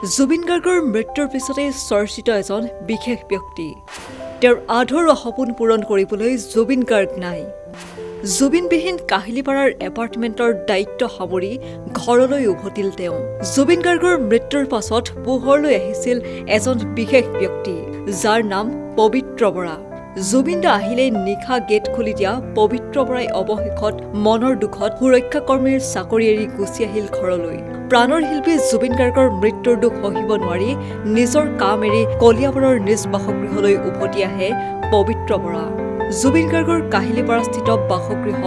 জুবিন গাৰ্গৰ মৃত্যুৰ পিছতে চৰ্চিত এজন বিশেষ ব্যক্তি তেওঁৰ আধৰুৱা সপোন পূৰণ কৰিবলৈ জুবিন গাৰ্গ নাই জুবিনবিহীন কাহিলীপাৰাৰ এপাৰ্টমেণ্টৰ দায়িত্ব সামৰি ঘৰলৈ উভতিল তেওঁ জুবিন গাৰ্গৰ মৃত্যুৰ পাছত পোহৰলৈ আহিছিল এজন বিশেষ ব্যক্তি যাৰ নাম পবিত্ৰ বৰা জুবিন দা আহিলে নিশা গেট খুলি দিয়া পবিত্ৰ বৰাই অৱশেষত মনৰ দুখত সুৰক্ষা কৰ্মীৰ চাকৰি এৰি গুচি আহিল ঘৰলৈ প্ৰাণৰ শিল্পী জুবিন গাৰ্গৰ মৃত্যুৰ দুখ সহিব নোৱাৰি নিজৰ কাম এৰি কলিয়াবৰৰ নিজ বাসগৃহলৈ উভতি আহে পবিত্ৰ বৰা জুবিন গাৰ্গৰ কাহিলীপাৰাস্থিত বাসগৃহ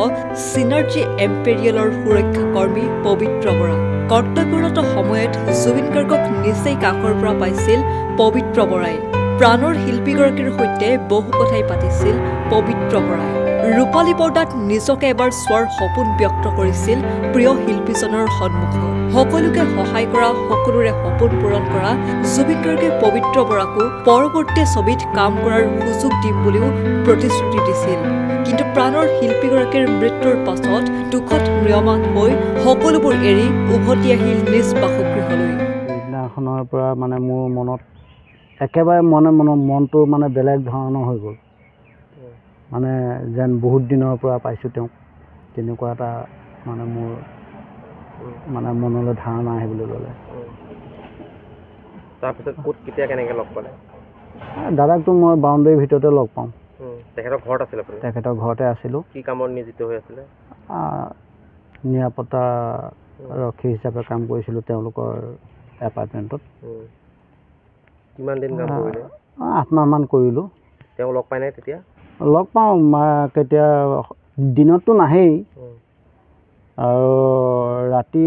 চিনাৰ্জি এম্পেৰিয়েলৰ সুৰক্ষা কৰ্মী পবিত্ৰ বৰা কৰ্তব্যৰত সময়ত জুবিন গাৰ্গক নিচেই কাষৰ পৰা পাইছিল পবিত্ৰ বৰাই প্ৰাণৰ শিল্পীগৰাকীৰ সৈতে বহু কথাই পাতিছিল পবিত্ৰ বৰাই ৰূপালী পৰ্দাত নিজকে এবাৰ চোৱাৰ সপোন ব্যক্ত কৰিছিল প্ৰিয় শিল্পীজনৰ সন্মুখত সকলোকে সহায় কৰা সকলোৰে সপোন পূৰণ কৰা জুবিন গাৰ্গে পবিত্ৰ বৰাকো পৰৱৰ্তী ছবিত কাম কৰাৰ সুযোগ দিম বুলিও প্ৰতিশ্ৰুতি দিছিল কিন্তু প্ৰাণৰ শিল্পীগৰাকীৰ মৃত্যুৰ পাছত দুখত ম্ৰিয়মান হৈ সকলোবোৰ এৰি উভতি আহিল নিজ বাসগৃহলৈ দিনাখনৰ পৰা মানে মোৰ মনত একেবাৰে মনটো মানে বেলেগ ধৰণৰ হৈ গ'ল মানে যেন বহুত দিনৰ পৰা পাইছোঁ তেওঁক তেনেকুৱা এটা মানে মোৰ মানে মনলৈ ধাৰণা আহিবলৈ ল'লে তাৰপিছত ক'ত কেতিয়া কেনেকৈ লগ পালে দাদাকতো মই বাউণ্ডেৰীৰ ভিতৰতে লগ পাওঁ তেখেতৰ ঘৰত আছিলে তেখেতৰ ঘৰতে আছিলোঁ কি কামত নিয়োজিত হৈ আছিলে নিৰাপত্তা ৰক্ষী হিচাপে কাম কৰিছিলোঁ তেওঁলোকৰ এপাৰ্টমেণ্টত কিমান দিন কাম কৰিলে 8 মাহমান কৰিলোঁ তেওঁ লগ পাই নাই তেতিয়া লগ পাওঁ কেতিয়া দিনততো নাহেই আৰু ৰাতি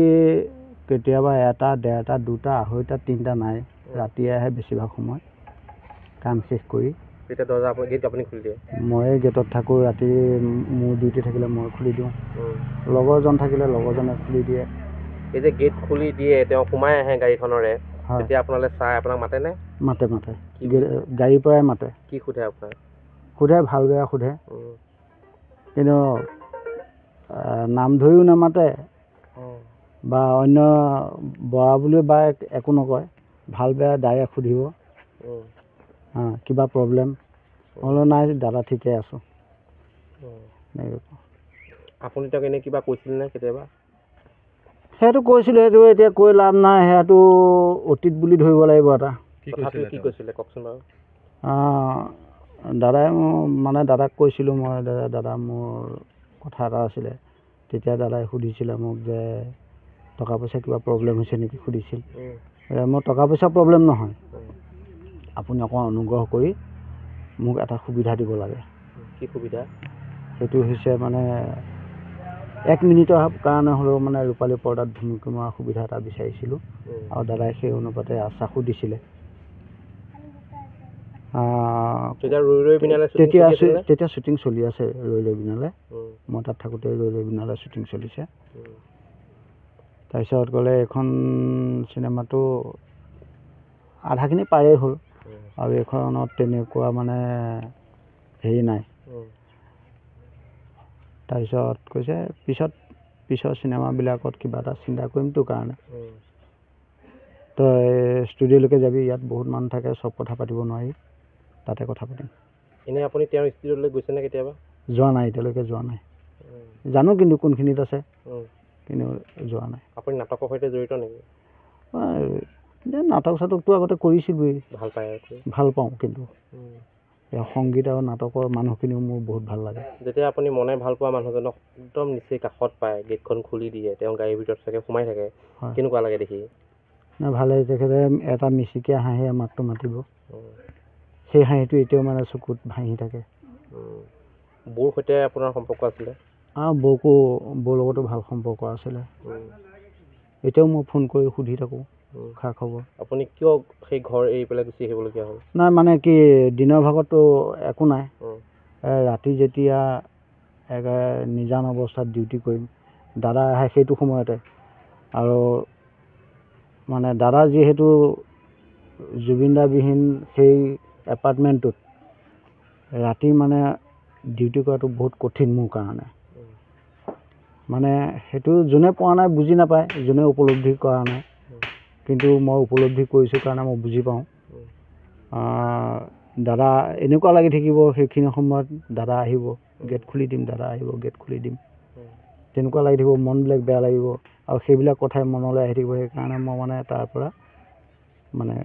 কেতিয়াবা 1টা 1:30 2টা 2:30 3টা নাই ৰাতিয়ে আহে বেছিভাগ সময় কাম শেষ কৰি তেতিয়া দৰ্জা আপুনি খুলি দিয়ে ময়ে গেটত থাকোঁ ৰাতি মোৰ ডিউটি থাকিলে মই খুলি দিওঁ লগৰজন থাকিলে লগৰজনে খুলি দিয়ে এই যে গেট খুলি দিয়ে তেওঁ সোমাই আহে গাড়ীখনৰে তেতিয়া আপোনালৈ চাই আপোনাক মাতেনে মাতে গাড়ীৰ পৰাই মাতে কি সোধে আপোনাক সোধে ভাল বেয়া সোধে কিন্তু নাম ধৰিও নামাতে বা অন্য বৰা বুলি বা একো নকয় ভাল বেয়া ডাইৰেক্ট সুধিব কিবা প্ৰব্লেম হ'লেও নাই দাদা ঠিকে আছোঁ আপুনি তেওঁক এনেই কিবা কৈছিলনে কেতিয়াবা সেইটো কৈছিলোঁ সেইটো এতিয়া কৈ লাভ নাই সেইটো অতীত বুলি ধৰিব লাগিব এটা কি কৈছিলে কওকচোন বাৰু দাদাই মানে দাদাক কৈছিলোঁ মই দাদা মোৰ কথা এটা আছিলে তেতিয়া দাদাই সুধিছিলে মোক যে টকা পইচা কিবা প্ৰব্লেম হৈছে নেকি সুধিছিল মোৰ টকা পইচা প্ৰব্লেম নহয় আপুনি অকণ অনুগ্ৰহ কৰি মোক এটা সুবিধা দিব লাগে কি সুবিধা সেইটো হৈছে মানে 1 মিনিটৰ কাৰণে হ'লেও মানে ৰূপালী পৰ্দাত ভূমিকা মৰাৰ সুবিধা এটা বিচাৰিছিলোঁ আৰু দাদাই সেই অনুপাতে আশ্বাসো দিছিলে তেতিয়া শ্বুটিং চলি আছে ৰৈ বিনালে মই তাত থাকোঁতে ৰৈ বিনালে শ্বুটিং চলিছে তাৰপিছত গ'লে এখন চিনেমাটো আধাখিনি পাৰেই হ'ল আৰু এইখনত তেনেকুৱা মানে হেৰি নাই তাৰপিছত কৈছে পিছৰ চিনেমাবিলাকত কিবা এটা চিন্তা কৰিমতো কাৰণে তই ষ্টুডিঅ'লৈকে যাবি ইয়াত বহুত মানুহ থাকে চব কথা পাতিব নোৱাৰি তাতে কথা পাতিম এনেই আপুনি তেওঁৰ ষ্টুডিঅ'লৈ গৈছেনে কেতিয়াবা যোৱা নাই এতিয়ালৈকে যোৱা নাই জানো কিন্তু কোনখিনিত আছে কিন্তু যোৱা নাই আপুনি নাটকৰ সৈতে জড়িত নেকি নাটক চাটকটো আগতে কৰিছিলোঁৱেই ভাল পাওঁ কিন্তু সংগীত আৰু নাটকৰ মানুহখিনিও মোৰ বহুত ভাল লাগে যেতিয়া আপুনি মনে ভাল পোৱা মানুহজনক একদম নিচেই কাষত পায় গেটখন খুলি দিয়ে তেওঁ গাড়ীৰ ভিতৰত চাগে সোমাই থাকে কেনেকুৱা লাগে দেখি ভালে তেখেতে এটা মিচিকীয়া হাঁহি মাতটো মাতিব সেই হাঁহিটো এতিয়াও মানে চকুত ভাঙি থাকে বৌৰ সৈতে আপোনাৰ সম্পৰ্ক আছিলে বৌৰ লগতো ভাল সম্পৰ্ক আছিলে এতিয়াও মই ফোন কৰি সুধি থাকোঁ খা খবৰ আপুনি কিয় সেই ঘৰ এৰি পেলাই গুচি আহিবলগীয়া হ'ল নাই মানে কি দিনৰ ভাগততো একো নাই ৰাতি যেতিয়া নিজান অৱস্থাত ডিউটি কৰিম দাদা আহে সেইটো সময়তে আৰু মানে দাদা যিহেতু জুবিনদাবিহীন সেই এপাৰ্টমেণ্টটোত ৰাতি মানে ডিউটি কৰাটো বহুত কঠিন মোৰ কাৰণে মানে সেইটো যোনে পোৱা নাই বুজি নাপায় যোনে উপলব্ধি কৰা নাই কিন্তু মই উপলব্ধি কৰিছোঁ কাৰণে মই বুজি পাওঁ দাদা এনেকুৱা লাগি থাকিব সেইখিনি সময়ত দাদা আহিব গেট খুলি দিম দাদা আহিব গেট খুলি দিম তেনেকুৱা লাগি থাকিব মনবিলাক বেয়া লাগিব আৰু সেইবিলাক কথাই মনলৈ আহি থাকিব সেইকাৰণে মই মানে তাৰ পৰা মানে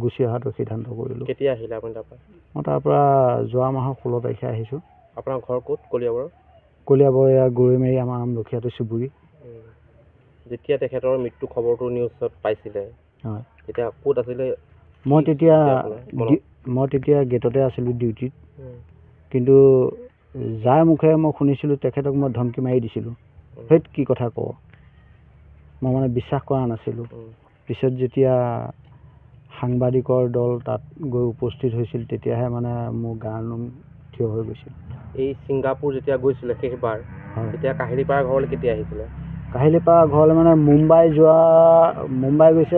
গুচি অহাটো সিদ্ধান্ত কৰিলোঁ। কেতিয়া আহিলে আপুনি তাৰপৰা? মই তাৰ পৰা যোৱা মাহৰ 16 তাৰিখে আহিছোঁ। আপোনাৰ ঘৰ ক'ত? কলিয়াবৰ? কলিয়াবৰ এয়া গৰৈমাৰী আমাৰ আমলখিয়াটো চুবুৰী। যেতিয়া তেখেতৰ মৃত্যু খবৰটো নিউজত পাইছিলে হয় তেতিয়া ক'ত আছিলে? মই তেতিয়া গেটতে আছিলোঁ ডিউটিত, কিন্তু যাৰ মুখে মই শুনিছিলোঁ তেখেতক মই ধমকি মাৰি দিছিলোঁ সেই কি কথা কওঁ মই মানে বিশ্বাস কৰা নাছিলোঁ। পিছত যেতিয়া সাংবাদিকৰ দল তাত গৈ উপস্থিত হৈছিল তেতিয়াহে মানে মোৰ গাৰ নোম থিয় হৈ গৈছিল। এই ছিংগাপুৰ যেতিয়া গৈছিলে শেষবাৰ তেতিয়া কাহিলীপাৰা ঘৰলৈ কেতিয়া আহিছিলে? কাহিলীপাৰা ঘৰলৈ মানে মুম্বাই গৈছে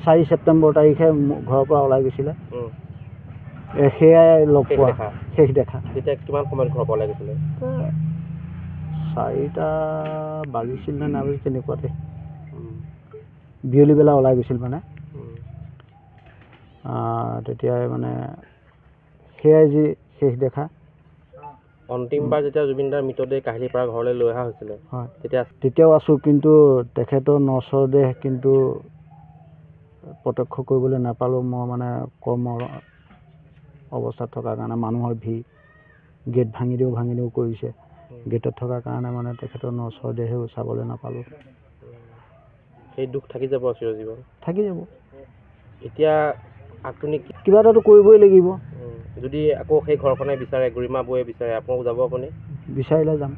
4 ছেপ্টেম্বৰ তাৰিখে ঘৰৰ পৰা ওলাই গৈছিলে। সেয়াই লগ পোৱা শেষ দেখা। তেতিয়া কিমান সময়ত ঘৰৰ পৰা ওলাই গৈছিলে? 4টা বাজিছিল নে নাবাজিছিল তেনেকুৱাতে বিয়লি বেলা ওলাই গৈছিল মানে। তেতিয়াই মানে সেয়াই যি শেষ দেখা। অন্তিমবাৰ যেতিয়া জুবিনদাৰ মৃতদেহ কাহিলীপাৰা ঘৰলৈ লৈ অহা হৈছিলে তেতিয়াও আছোঁ, কিন্তু তেখেতৰ নচৰদেহ কিন্তু প্ৰত্যক্ষ কৰিবলৈ নাপালোঁ। মই মানে কৰ্মৰ অৱস্থাত থকাৰ কাৰণে মানুহৰ ভিৰ গেট ভাঙি দিও কৰিছে। গেটত থকাৰ কাৰণে মানে তেখেতৰ নচৰদেহেও চাবলৈ নাপালোঁ। সেই দুখ থাকি যাব চিৰজীৱন? থাকি যাব। এতিয়া আপুনি কিবা এটাতো কৰিবই লাগিব। যদি আকৌ সেই ঘৰখনে বিচাৰে গৰিমা বৌয়ে বিচাৰে আপোনাক যাব? আপুনি বিচাৰিলে যাম।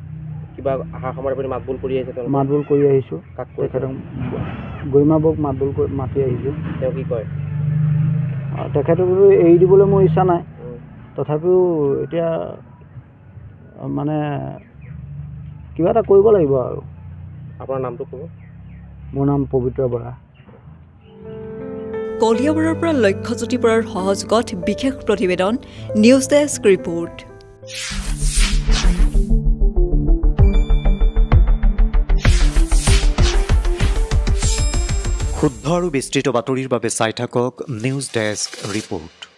কিবা অহাৰ সময়ত আপুনি মাতবোল কৰি আহিছে? মাতবোল কৰি আহিছোঁ। তেখেতক গৰিমা বৌক মাতবোল কৰি মাতি আহিছোঁ। তেওঁ কি কয়? তেখেতক এৰি দিবলৈ মোৰ ইচ্ছা নাই, তথাপিও এতিয়া মানে কিবা এটা কৰিব লাগিব আৰু। আপোনাৰ নামটো ক'ব? মোৰ নাম পবিত্ৰ বৰা। কলিয়াবৰৰ পৰা লক্ষ্যজ্যোতি বৰাৰ সহযোগত বিশেষ প্ৰতিবেদন নিউজ ডেস্ক ৰিপৰ্ট। শুদ্ধ আৰু বিস্তৃত বাতৰিৰ বাবে চাই থাকক নিউজ ডেস্ক ৰিপৰ্ট।